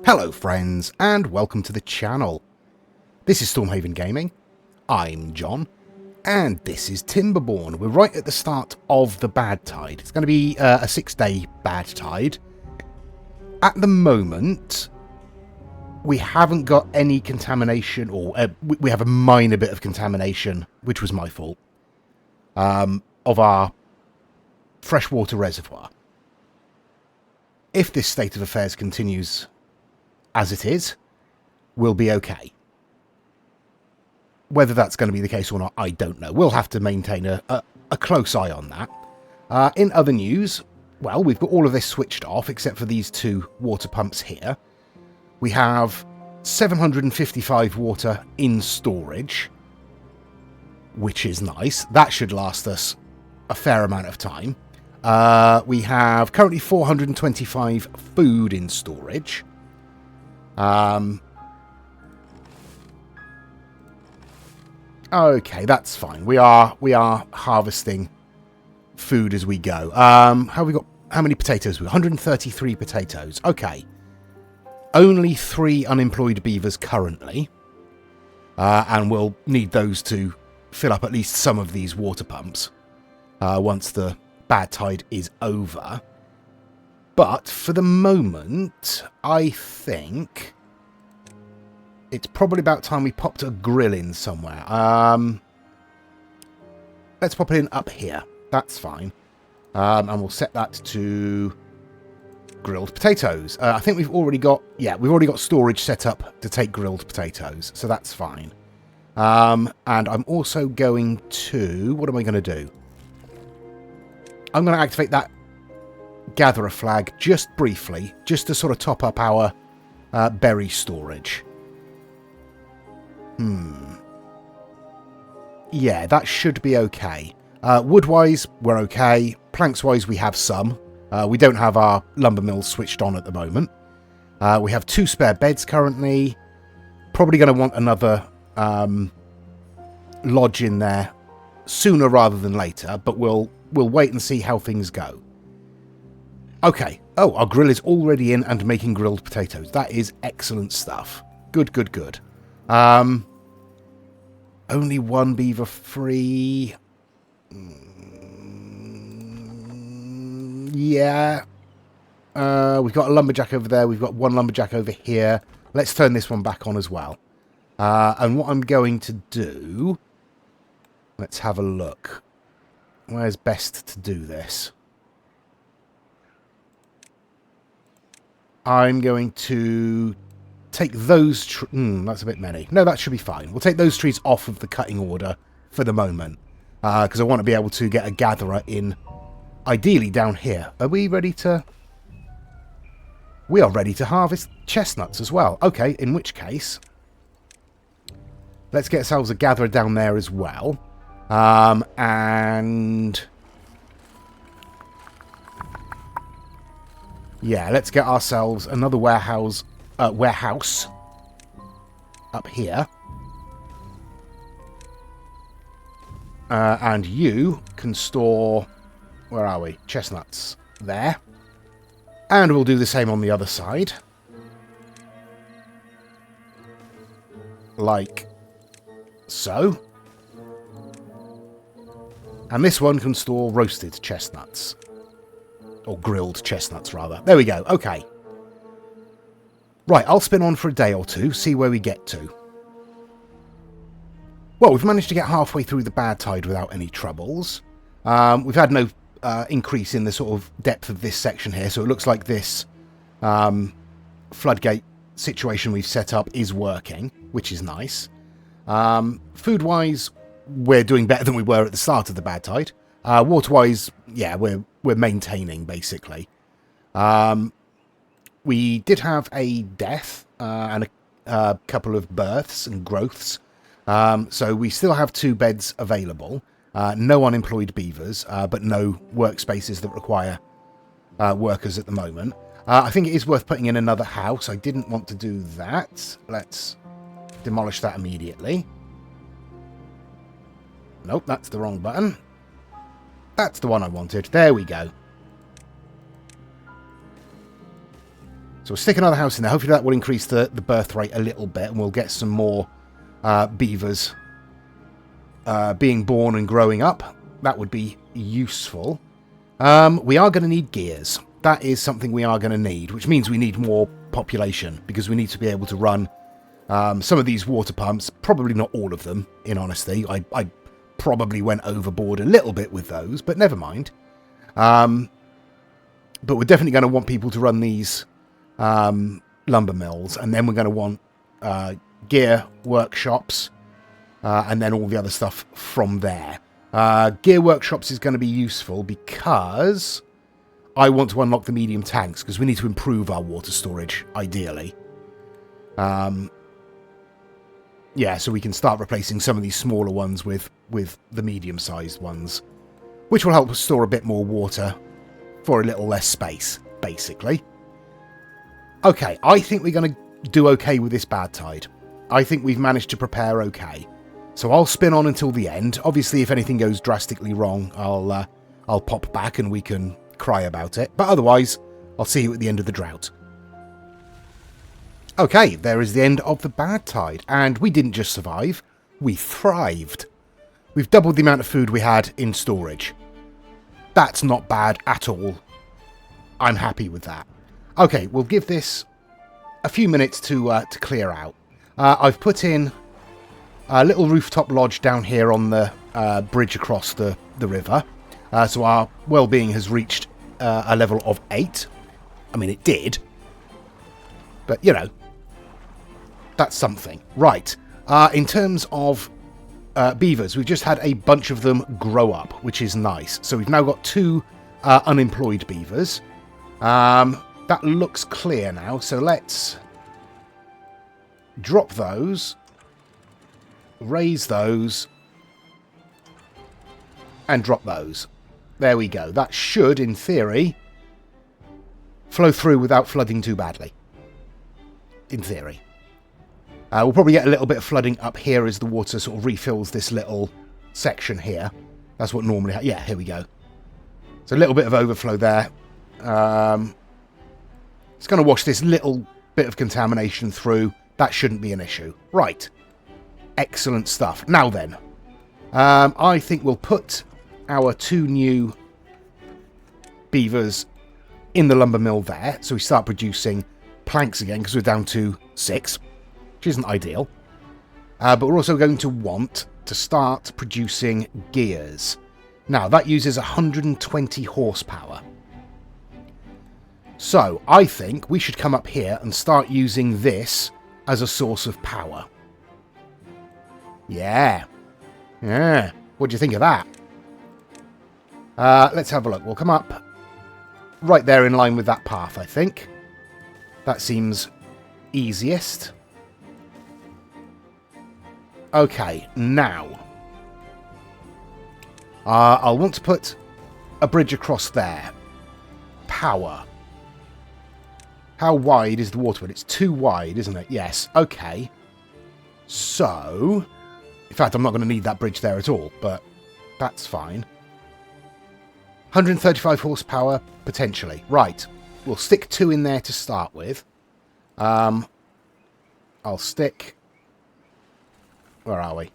Hello friends, and welcome to the channel. This is Stormhaven Gaming, I'm John, and this is Timberborn. We're right at the start of the Badtide. It's going to be a 6-day Badtide. At the moment, we haven't got any contamination, or we have a minor bit of contamination, which was my fault, of our freshwater reservoir. If this state of affairs continues as it is, we'll be okay. Whether that's going to be the case or not, I don't know. We'll have to maintain a close eye on that. In other news, well, we've got all of this switched off, except for these two water pumps here. We have 755 water in storage, which is nice. That should last us a fair amount of time. We have currently 425 food in storage. Okay, that's fine. We are harvesting food as we go. How many potatoes? 133 potatoes. Okay. Only 3 unemployed beavers currently. And we'll need those to fill up at least some of these water pumps once the Badtide is over. But for the moment, I think it's probably about time we popped a grill in somewhere. Let's pop it in up here. That's fine. And we'll set that to grilled potatoes. I think we've already got storage set up to take grilled potatoes, so that's fine. And I'm also going to... What am I going to do? I'm going to activate that gatherer flag just briefly, just to sort of top up our berry storage. Yeah, that should be okay. Wood-wise, we're okay. Planks-wise, we have some. We don't have our lumber mills switched on at the moment. We have 2 spare beds currently. Probably going to want another lodge in there sooner rather than later, but we'll wait and see how things go. Okay. Oh, our grill is already in and making grilled potatoes. That is excellent stuff. Good, good, good. Only 1 beaver free. Yeah. We've got a lumberjack over there. We've got 1 lumberjack over here. Let's turn this one back on as well. And what I'm going to do... Let's have a look. Where's best to do this? I'm going to take those... that's a bit many. No, that should be fine. We'll take those trees off of the cutting order for the moment. Because I want to be able to get a gatherer in, ideally down here. Are we ready to... We are ready to harvest chestnuts as well. Okay, in which case... Let's get ourselves a gatherer down there as well. And... Yeah, let's get ourselves another warehouse up here. And you can store... Where are we? Chestnuts. There. And we'll do the same on the other side. Like so. And this one can store roasted chestnuts. Or grilled chestnuts, rather. There we go. Okay. Right, I'll spin on for a day or two, see where we get to. Well, we've managed to get halfway through the Badtide without any troubles. We've had no increase in the sort of depth of this section here, so it looks like this floodgate situation we've set up is working, which is nice. Food-wise, we're doing better than we were at the start of the Badtide. Water-wise, yeah, we're maintaining, basically. We did have a death and a couple of births and growths. So we still have 2 beds available. No unemployed beavers, but no workspaces that require workers at the moment. I think it is worth putting in another house. I didn't want to do that. Let's demolish that immediately. Nope, that's the wrong button. That's the one I wanted. There we go. So we'll stick another house in there. Hopefully that will increase the birth rate a little bit, and we'll get some more beavers being born and growing up. That would be useful. We are going to need gears. That is something we are going to need, which means we need more population, because we need to be able to run some of these water pumps. Probably not all of them, in honesty. I probably went overboard a little bit with those, but never mind. But we're definitely going to want people to run these lumber mills, and then we're going to want gear workshops, and then all the other stuff from there. Gear workshops is going to be useful because I want to unlock the medium tanks, because we need to improve our water storage, ideally. Yeah, so we can start replacing some of these smaller ones with the medium-sized ones, which will help us store a bit more water for a little less space, basically. Okay, I think we're going to do okay with this Badtide. I think we've managed to prepare okay. So I'll spin on until the end. Obviously, if anything goes drastically wrong, I'll pop back and we can cry about it. But otherwise, I'll see you at the end of the drought. Okay, there is the end of the Badtide. And we didn't just survive, we thrived. We've doubled the amount of food we had in storage. That's not bad at all. I'm happy with that. Okay, we'll give this a few minutes to clear out. I've put in a little rooftop lodge down here on the bridge across the river. So our well-being has reached a level of 8. I mean, it did. But, you know, that's something. Right. In terms of beavers, we've just had a bunch of them grow up, which is nice. So we've now got 2 unemployed beavers. That looks clear now. So let's drop those. Raise those. And drop those. There we go. That should, in theory, flow through without flooding too badly. In theory. We'll probably get a little bit of flooding up here as the water sort of refills this little section here. That's what normally happens. Yeah, here we go. So a little bit of overflow there. It's going to wash this little bit of contamination through. That shouldn't be an issue. Right. Excellent stuff. Now then. I think we'll put our 2 new beavers in the lumber mill there. So we start producing planks again, because we're down to 6. Which isn't ideal. But we're also going to want to start producing gears. Now, that uses 120 horsepower. So, I think we should come up here and start using this as a source of power. Yeah. Yeah. What do you think of that? Let's have a look. We'll come up right there in line with that path, I think. That seems easiest. Okay, now. I'll want to put a bridge across there. Power. How wide is the waterway? It's too wide, isn't it? Yes. Okay. So, in fact, I'm not going to need that bridge there at all, but that's fine. 135 horsepower, potentially. Right. We'll stick 2 in there to start with. I'll stick... Where are we?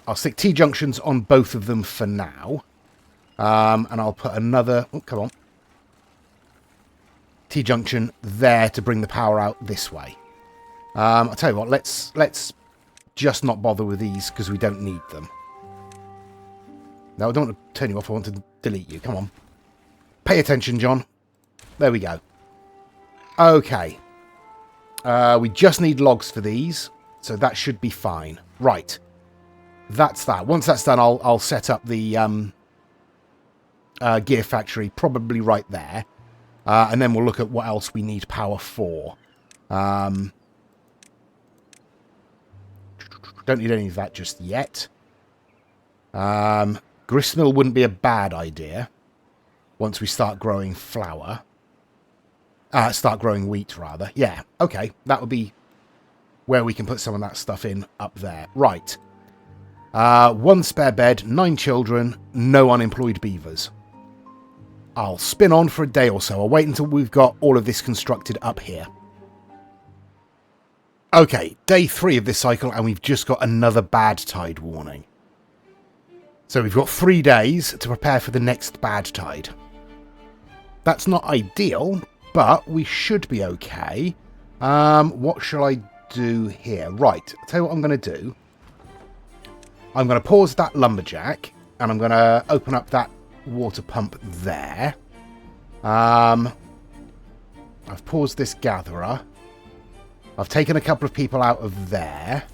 I'll stick T-junctions on both of them for now. And I'll put another... Oh, come on. T-junction there to bring the power out this way. I'll tell you what, let's just not bother with these because we don't need them. No, I don't want to turn you off. I want to delete you. Come on. Pay attention, John. There we go. Okay. We just need logs for these, so that should be fine. Right. That's that. Once that's done, I'll set up the gear factory probably right there. And then we'll look at what else we need power for. Don't need any of that just yet. Gristmill wouldn't be a bad idea once we start growing flour. Start growing wheat, rather. Yeah, okay. That would be where we can put some of that stuff in up there. Right. 1 spare bed, 9 children, no unemployed beavers. I'll spin on for a day or so. I'll wait until we've got all of this constructed up here. Okay, day 3 of this cycle, and we've just got another Badtide warning. So we've got 3 days to prepare for the next Badtide. That's not ideal, but we should be okay. What shall I do here? Right, I'll tell you what I'm going to do. I'm going to pause that lumberjack, and I'm going to open up that water pump there. I've paused this gatherer. I've taken a couple of people out of there.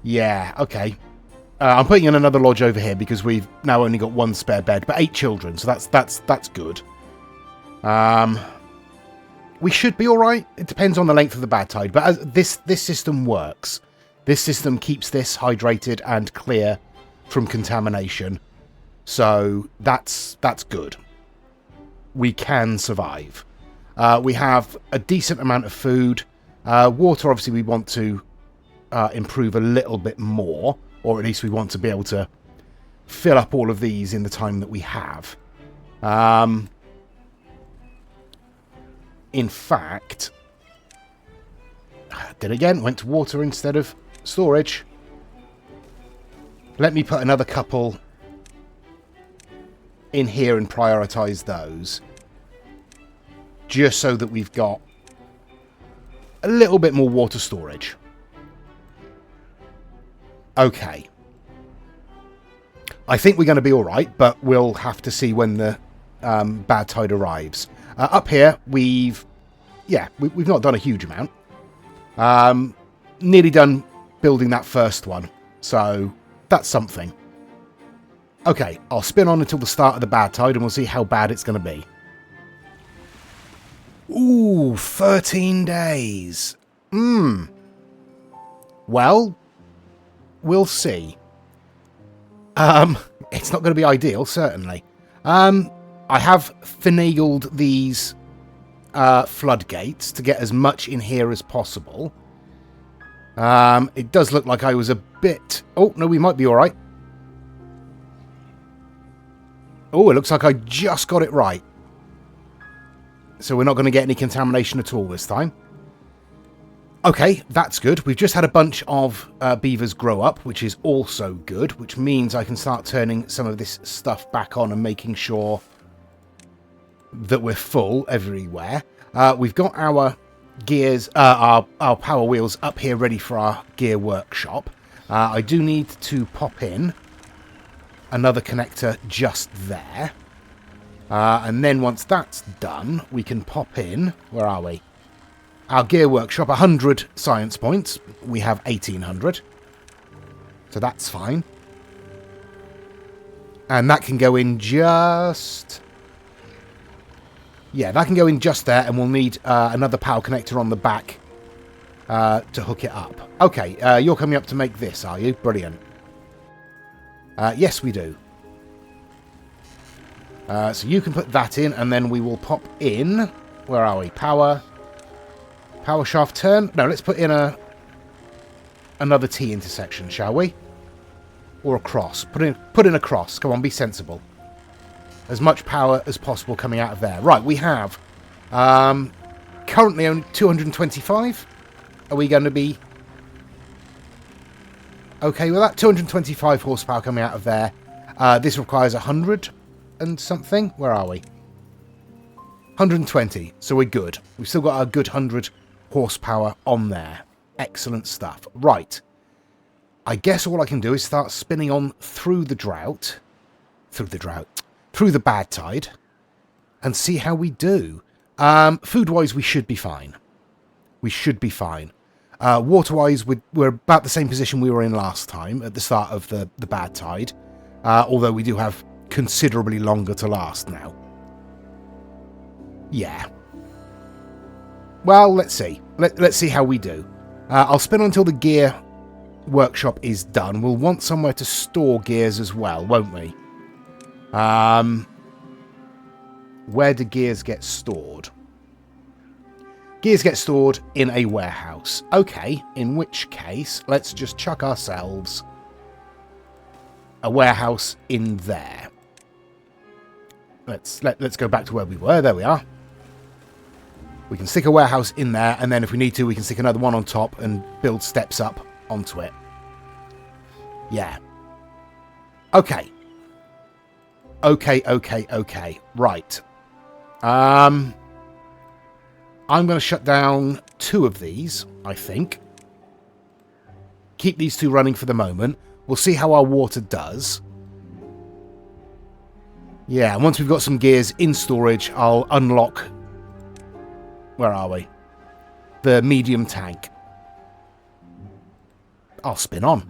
Yeah, okay. I'm putting in another lodge over here because we've now only got 1 spare bed, but 8 children, so that's good. We should be all right. It depends on the length of the Badtide, but as this system works. This system keeps this hydrated and clear from contamination, so that's good. We can survive. We have a decent amount of food. Water, obviously, we want to improve a little bit more, or at least we want to be able to fill up all of these in the time that we have. In fact, did again, went to water instead of storage. Let me put another couple in here and prioritize those, just so that we've got a little bit more water storage. Okay. I think we're going to be all right, but we'll have to see when the Badtide arrives. Up here, we've not done a huge amount. Nearly done building that first one, so that's something. Okay, I'll spin on until the start of the Badtide, and we'll see how bad it's going to be. Ooh, 13 days. Well, we'll see. It's not going to be ideal, certainly. I have finagled these floodgates to get as much in here as possible. It does look like I was a bit... Oh, no, we might be all right. Oh, it looks like I just got it right. So we're not going to get any contamination at all this time. Okay, that's good. We've just had a bunch of beavers grow up, which is also good, which means I can start turning some of this stuff back on and making sure that we're full everywhere. We've got our gears, our power wheels up here ready for our gear workshop. I do need to pop in another connector just there. And then once that's done, we can pop in... Where are we? Our gear workshop, 100 science points. We have 1,800. So that's fine. And that can go in just... Yeah, that can go in just there, and we'll need another power connector on the back to hook it up. Okay, you're coming up to make this, are you? Brilliant. Yes, we do. So you can put that in, and then we will pop in... Where are we? Power shaft turn? No, let's put in another T intersection, shall we? Or a cross. Put in a cross. Come on, be sensible. As much power as possible coming out of there. Right, we have currently only 225. Are we going to be okay with that? 225 horsepower coming out of there. This requires 100 and something. Where are we? 120. So we're good. We've still got a good 100 horsepower on there. Excellent stuff. Right. I guess all I can do is start spinning on through the Badtide, and see how we do. Food-wise, we should be fine. We should be fine. Water-wise, we're about the same position we were in last time at the start of the Badtide, although we do have considerably longer to last now. Yeah. Well, let's see. Let's see how we do. I'll spin until the gear workshop is done. We'll want somewhere to store gears as well, won't we? Where do gears get stored? Gears get stored in a warehouse. Okay, in which case, let's just chuck ourselves a warehouse in there. Let's go back to where we were. There we are. We can stick a warehouse in there, and then if we need to, we can stick another one on top and build steps up onto it. Yeah. Okay. Okay. Right. I'm going to shut down 2 of these, I think. Keep these 2 running for the moment. We'll see how our water does. Yeah, and once we've got some gears in storage, I'll unlock... Where are we? The medium tank. I'll spin on.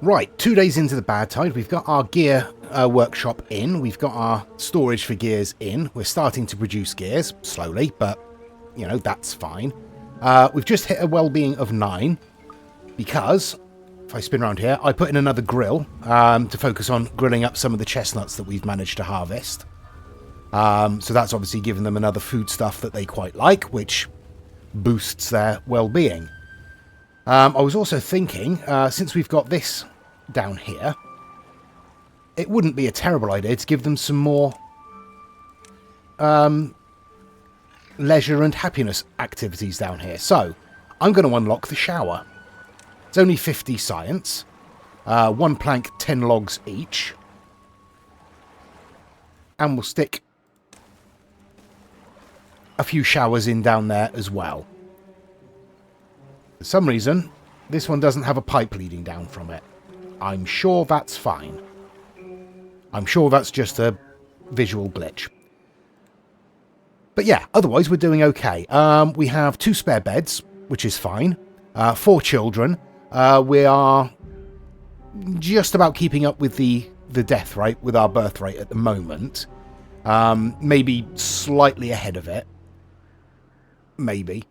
Right, 2 days into the Badtide, we've got our gear workshop in. We've got our storage for gears in. We're starting to produce gears, slowly, but, you know, that's fine. We've just hit a well-being of 9, because, if I spin around here, I put in another grill to focus on grilling up some of the chestnuts that we've managed to harvest. So that's obviously given them another food stuff that they quite like, which boosts their well-being. I was also thinking, since we've got this down here, it wouldn't be a terrible idea to give them some more leisure and happiness activities down here. So, I'm going to unlock the shower. It's only 50 science, 1 plank, 10 logs each, and we'll stick a few showers in down there as well. For some reason, this one doesn't have a pipe leading down from it. I'm sure that's fine. I'm sure that's just a visual glitch. But yeah, otherwise we're doing okay. We have 2 spare beds, which is fine. 4 children. We are just about keeping up with the death rate, with our birth rate at the moment. Maybe slightly ahead of it. Maybe.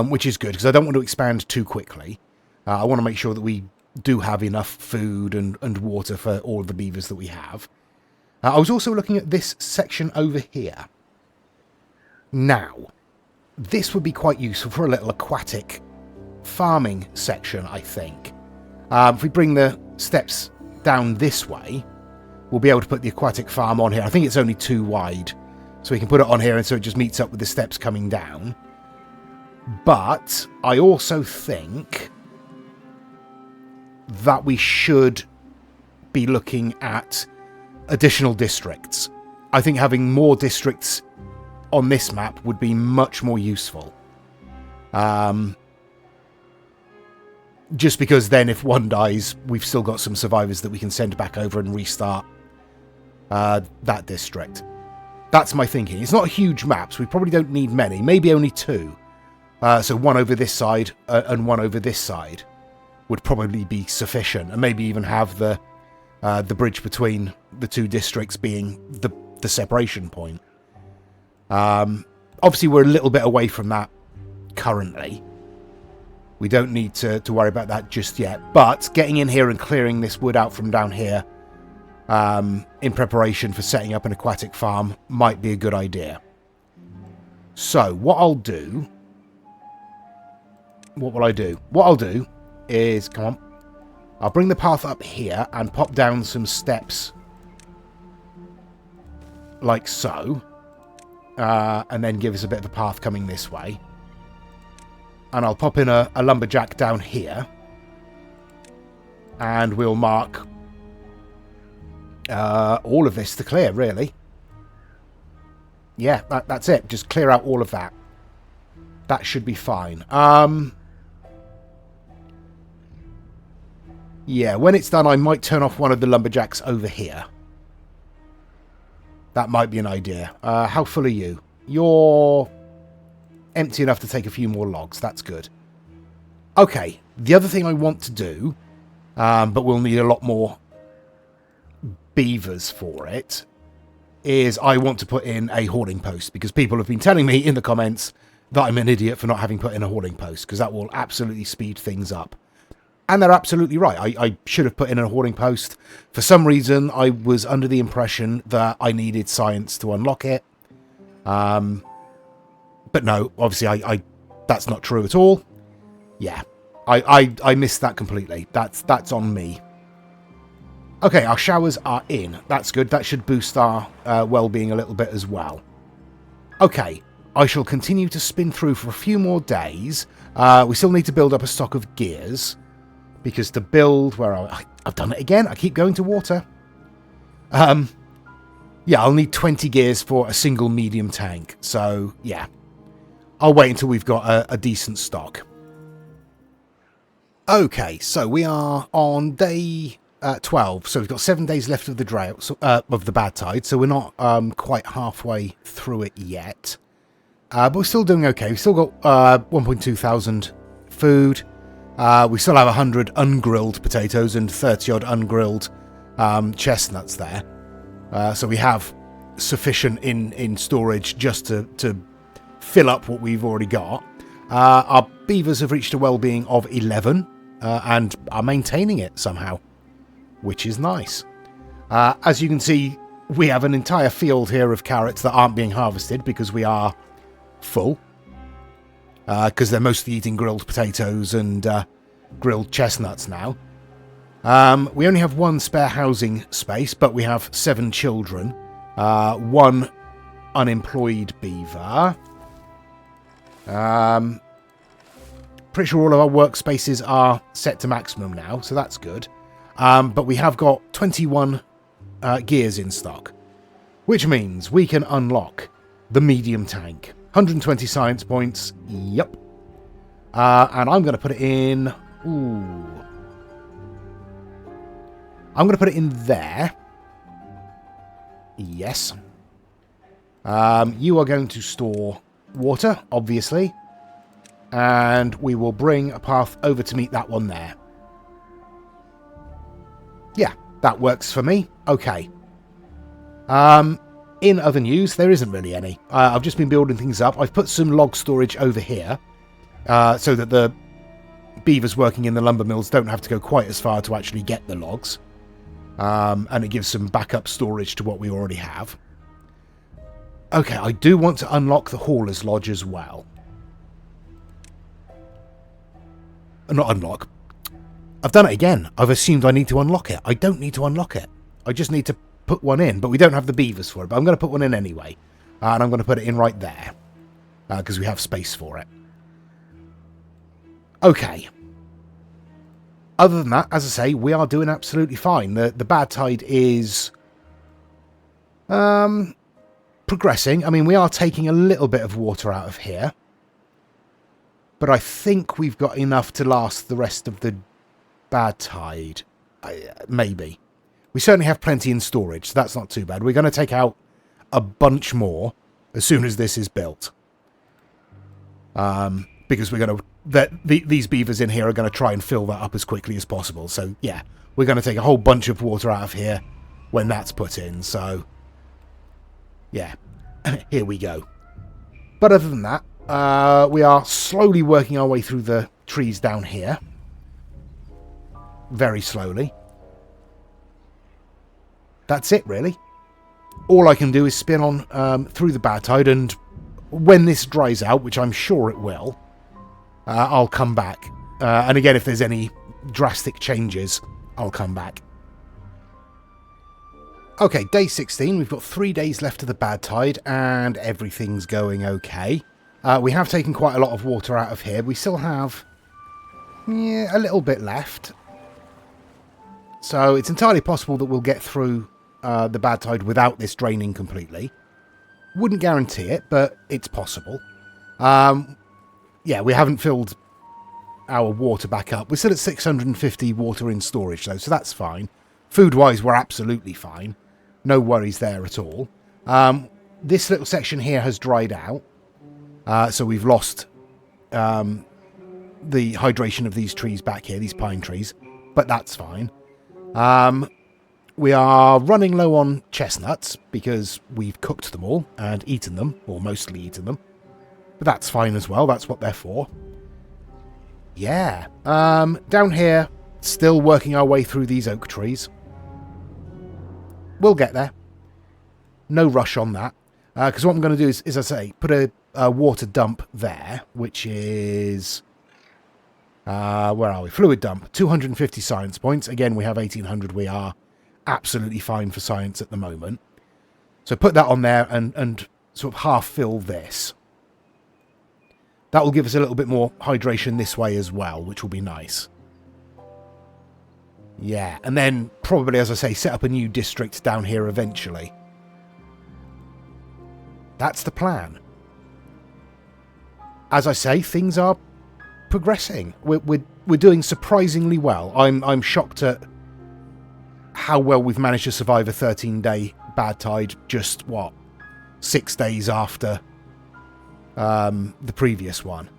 Which is good, because I don't want to expand too quickly. I want to make sure that we do have enough food and water for all of the beavers that we have. I was also looking at this section over here. Now, this would be quite useful for a little aquatic farming section, I think. If we bring the steps down this way, we'll be able to put the aquatic farm on here. I think it's only 2 wide, so we can put it on here, and so it just meets up with the steps coming down. But I also think that we should be looking at additional districts. I think having more districts on this map would be much more useful. Just because then if one dies, we've still got some survivors that we can send back over and restart that district. That's my thinking. It's not a huge map, so we probably don't need many. Maybe only 2. So 1 over this side and 1 over this side would probably be sufficient, and maybe even have the bridge between the 2 districts being the separation point. Obviously, we're a little bit away from that currently. We don't need to worry about that just yet, but getting in here and clearing this wood out from down here in preparation for setting up an aquatic farm might be a good idea. So, what I'll do... What will I do? What I'll do is... Come on. I'll bring the path up here and pop down some steps like so. And then give us a bit of a path coming this way. And I'll pop in a lumberjack down here. And we'll mark all of this to clear, really. Yeah, that's it. Just clear out all of that. That should be fine. Yeah, when it's done, I might turn off one of the lumberjacks over here. That might be an idea. How full are you? You're empty enough to take a few more logs. That's good. Okay, the other thing I want to do, but we'll need a lot more beavers for it, is I want to put in a hoarding post, because people have been telling me in the comments that I'm an idiot for not having put in a hoarding post, because that will absolutely speed things up. And they're absolutely right. I should have put in a hoarding post. For some reason, I was under the impression that I needed science to unlock it. But no, obviously, that's not true at all. Yeah. I missed that completely. That's on me. Okay, our showers are in. That's good. That should boost our well-being a little bit as well. Okay, I shall continue to spin through for a few more days. We still need to build up a stock of gears. Because to build... I've done it again. I keep going to water. Yeah, I'll need 20 gears for a single medium tank. So, yeah. I'll wait until we've got a decent stock. Okay, so we are on day 12. So we've got 7 days left of the drought, of the Badtide. So we're not quite halfway through it yet. But we're still doing okay. We've still got 1.2 thousand food. We still have 100 ungrilled potatoes and 30-odd ungrilled chestnuts there. So we have sufficient in storage just to fill up what we've already got. Our beavers have reached a well-being of 11 and are maintaining it somehow, which is nice. As you can see, we have an entire field here of carrots that aren't being harvested because we are full. Because they're mostly eating grilled potatoes and grilled chestnuts now. We only have one spare housing space, but we have 7 children. 1 unemployed beaver. Pretty sure all of our workspaces are set to maximum now, so that's good. But we have got 21 gears in stock, which means we can unlock the medium tank. 120 science points. Yep. And I'm going to put it in... Ooh. I'm going to put it in there. Yes. You are going to store water, obviously. And we will bring a path over to meet that one there. Yeah, that works for me. Okay. In other news, there isn't really any. I've just been building things up. I've put some log storage over here so that the beavers working in the lumber mills don't have to go quite as far to actually get the logs. And it gives some backup storage to what we already have. Okay, I do want to unlock the Hauler's Lodge as well. Not unlock. I've done it again. I've assumed I need to unlock it. I don't need to unlock it. I just need to put one in, but we don't have the beavers for it. But I'm going to put one in anyway. And I'm going to put it in right there. Because we have space for it. Okay. Other than that, as I say, we are doing absolutely fine. The Badtide is progressing. I mean, we are taking a little bit of water out of here. But I think we've got enough to last the rest of the Badtide. Maybe. We certainly have plenty in storage, so that's not too bad. We're going to take out a bunch more as soon as this is built. Because we're going to... These beavers in here are going to try and fill that up as quickly as possible. So, yeah, we're going to take a whole bunch of water out of here when that's put in. So, yeah, here we go. But other than that, we are slowly working our way through the trees down here. Very slowly. That's it, really. All I can do is spin on through the Badtide, and when this dries out, which I'm sure it will, I'll come back. And again, if there's any drastic changes, I'll come back. Okay, day 16. We've got 3 days left of the Badtide, and everything's going okay. We have taken quite a lot of water out of here. We still have a little bit left. So it's entirely possible that we'll get through the Badtide without this draining completely. Wouldn't guarantee it, but it's possible. Yeah, we haven't filled our water back up. We're still at 650 water in storage, though, so that's fine. Food-wise, we're absolutely fine. No worries there at all. This little section here has dried out. So we've lost the hydration of these trees back here, these pine trees. But that's fine. We are running low on chestnuts because we've cooked them all and eaten them, or mostly eaten them. But that's fine as well. That's what they're for. Yeah. Down here, still working our way through these oak trees. We'll get there. No rush on that. Because what I'm going to do is, as I say, put a water dump there, which is Where are we? Fluid dump. 250 science points. Again, we have 1800. We are absolutely fine for science at the moment. So put that on there and sort of half fill this. That will give us a little bit more hydration this way as well, which will be nice. Yeah, and then probably, as I say, set up a new district down here eventually. That's the plan. As I say, things are progressing. We're doing surprisingly well. I'm shocked at how well we've managed to survive a 13-day Badtide just, 6 days after the previous one.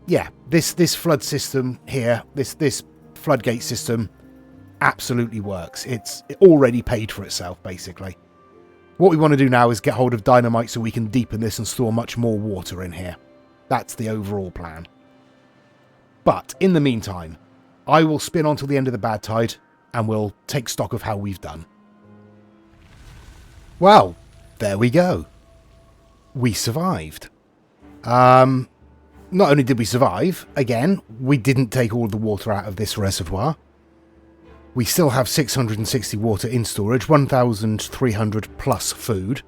Yeah, this flood system here, this floodgate system absolutely works. It's already paid for itself, basically. What we want to do now is get hold of dynamite so we can deepen this and store much more water in here. That's the overall plan. But in the meantime, I will spin on till the end of the Badtide and we'll take stock of how we've done. Well, there we go. We survived. Not only did we survive, again, we didn't take all the water out of this reservoir. We still have 660 water in storage, 1,300 plus food,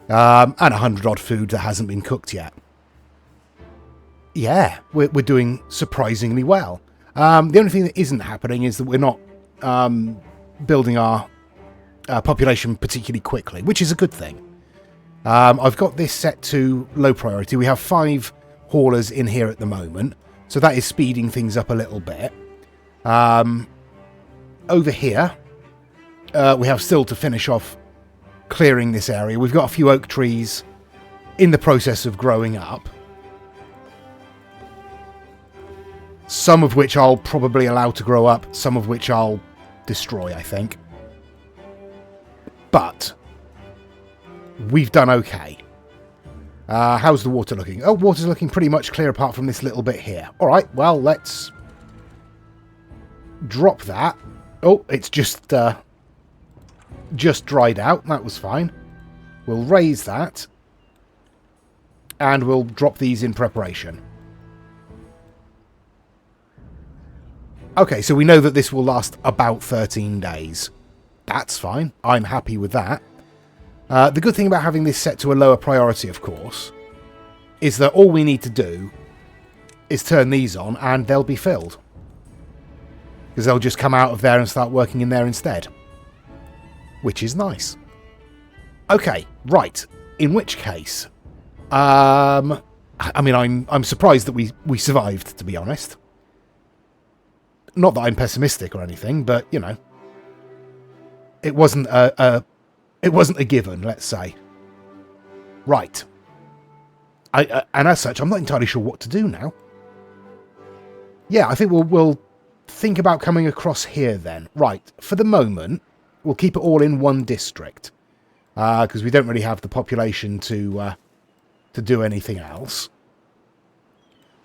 and 100 odd food that hasn't been cooked yet. Yeah, we're doing surprisingly well. The only thing that isn't happening is that we're not building our population particularly quickly, which is a good thing. I've got this set to low priority. We have 5 haulers in here at the moment, so that is speeding things up a little bit. Over here, we have still to finish off clearing this area. We've got a few oak trees in the process of growing up. Some of which I'll probably allow to grow up, some of which I'll destroy, I think. But we've done okay. How's the water looking? Oh, water's looking pretty much clear apart from this little bit here. All right, well, let's drop that. Oh, it's just dried out. That was fine. We'll raise that. And we'll drop these in preparation. Okay, so we know that this will last about 13 days. That's fine. I'm happy with that. The good thing about having this set to a lower priority, of course, is that all we need to do is turn these on and they'll be filled. Because they'll just come out of there and start working in there instead. Which is nice. Okay, right. In which case, I mean, I'm surprised that we survived, to be honest. Not that I'm pessimistic or anything, but, you know, it wasn't a given, let's say. Right. And as such, I'm not entirely sure what to do now. Yeah, I think we'll think about coming across here then. Right, for the moment, we'll keep it all in one district. Because we don't really have the population to do anything else.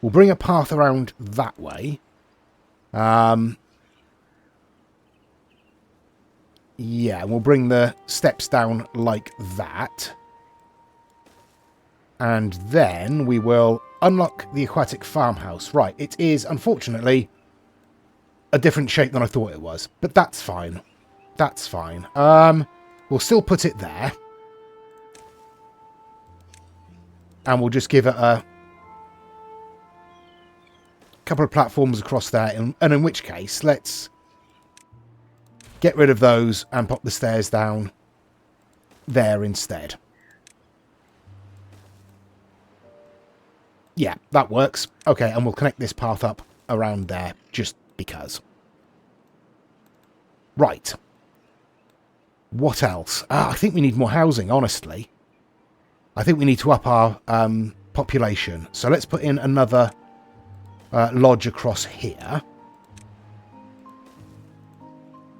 We'll bring a path around that way. Yeah, we'll bring the steps down like that. And then we will unlock the aquatic farmhouse. Right, it is, unfortunately, a different shape than I thought it was. But that's fine. That's fine. We'll still put it there. And we'll just give it a couple of platforms across there. And in which case, let's get rid of those and pop the stairs down there instead. Yeah, that works. Okay, and we'll connect this path up around there just because. Right. What else? I think we need more housing, honestly. I think we need to up our population. So let's put in another lodge across here.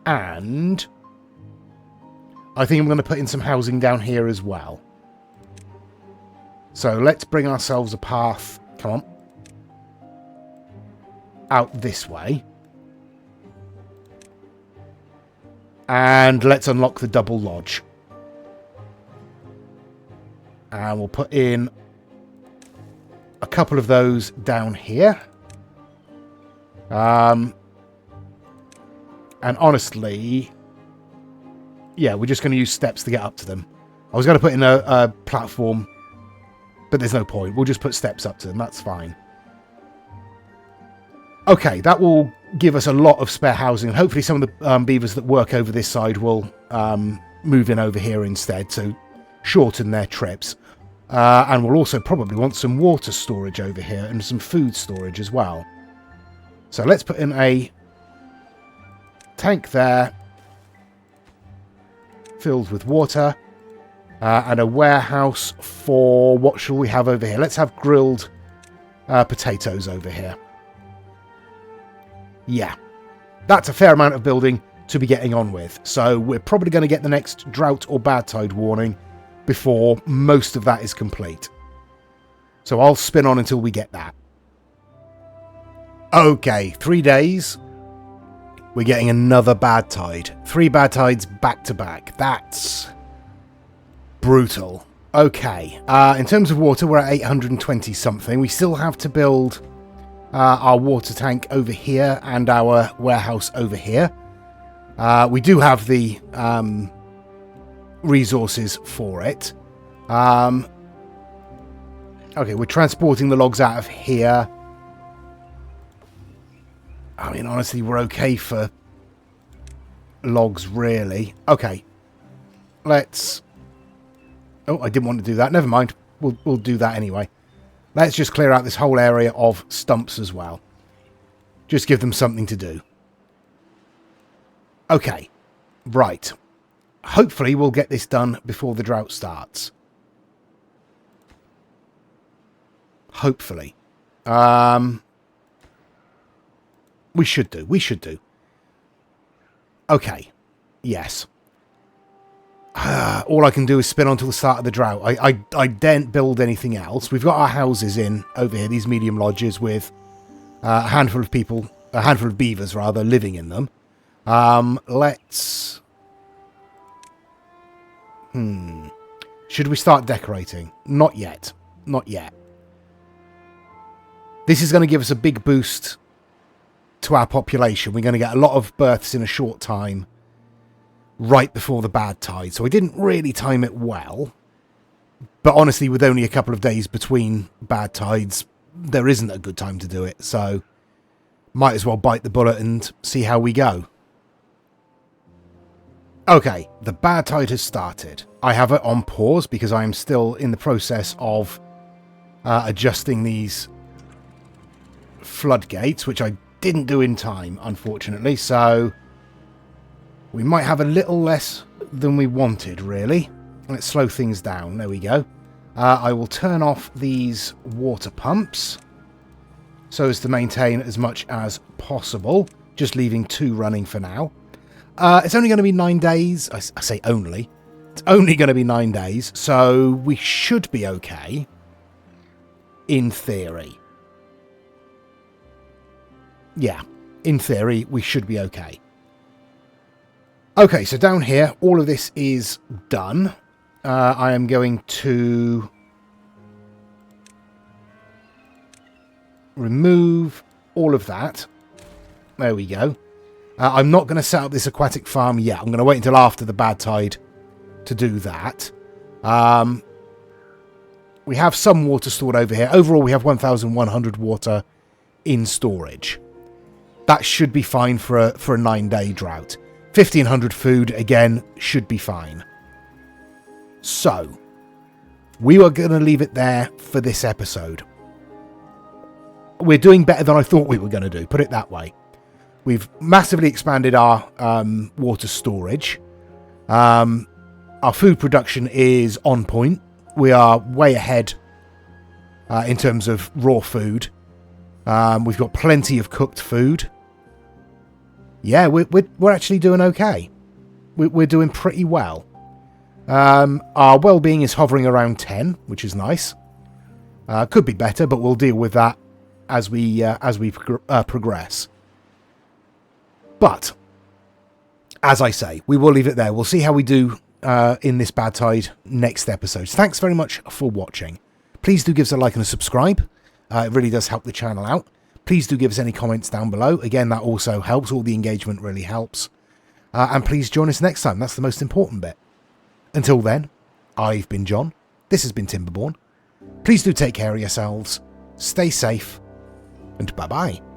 And I think I'm going to put in some housing down here as well. So let's bring ourselves a path, come on, out this way. And let's unlock the double lodge. And we'll put in a couple of those down here. And honestly, yeah, we're just going to use steps to get up to them. I was going to put in a platform, but there's no point. We'll just put steps up to them. That's fine. Okay, that will give us a lot of spare housing. And hopefully some of the beavers that work over this side will move in over here instead to shorten their trips. And we'll also probably want some water storage over here and some food storage as well. So let's put in a tank there filled with water. And a warehouse for, what shall we have over here? Let's have grilled potatoes over here. Yeah, that's a fair amount of building to be getting on with. So we're probably going to get the next drought or bad tide warning before most of that is complete. So I'll spin on until we get that. Okay, 3 days. We're getting another bad tide. 3 bad tides back to back. That's brutal. Okay, in terms of water, we're at 820 something. We still have to build our water tank over here and our warehouse over here. We do have the resources for it. Okay, we're transporting the logs out of here. I mean, honestly, we're okay for logs, really. Okay, let's... Oh, I didn't want to do that. Never mind. We'll do that anyway. Let's just clear out this whole area of stumps as well. Just give them something to do. Okay. Right. Hopefully we'll get this done before the drought starts. Hopefully. We should do. We should do. Okay. Yes. All I can do is spin on till the start of the drought. I daren't build anything else. We've got our houses in over here, these medium lodges with a handful of people, a handful of beavers rather, living in them. Let's... Should we start decorating? Not yet. Not yet. This is going to give us a big boost to our population. We're going to get a lot of births in a short time. Right before the bad tide, so I didn't really time it well. But honestly, with only a couple of days between bad tides, there isn't a good time to do it, so might as well bite the bullet and see how we go. Okay, the bad tide has started. I have it on pause because I am still in the process of adjusting these floodgates, which I didn't do in time, unfortunately, so... We might have a little less than we wanted, really. Let's slow things down. There we go. I will turn off these water pumps so as to maintain as much as possible. Just leaving 2 running for now. It's only going to be 9 days. I say only. It's only going to be 9 days, so we should be okay. In theory. Yeah, in theory, we should be okay. Okay, so down here, all of this is done. I am going to remove all of that. There we go. I'm not going to set up this aquatic farm yet. I'm going to wait until after the bad tide to do that. We have some water stored over here. Overall, we have 1,100 water in storage. That should be fine for a 9-day drought. 1,500 food, again, should be fine. So, we are going to leave it there for this episode. We're doing better than I thought we were going to do, put it that way. We've massively expanded our water storage. Our food production is on point. We are way ahead in terms of raw food. We've got plenty of cooked food. Yeah, we're actually doing okay. We're doing pretty well. Our well-being is hovering around 10, which is nice. Could be better, but we'll deal with that as we progress. But, as I say, we will leave it there. We'll see how we do in this bad tide next episode. Thanks very much for watching. Please do give us a like and a subscribe. It really does help the channel out. Please do give us any comments down below. Again, that also helps. All the engagement really helps. And please join us next time. That's the most important bit. Until then, I've been John. This has been Timberborn. Please do take care of yourselves. Stay safe. And bye-bye.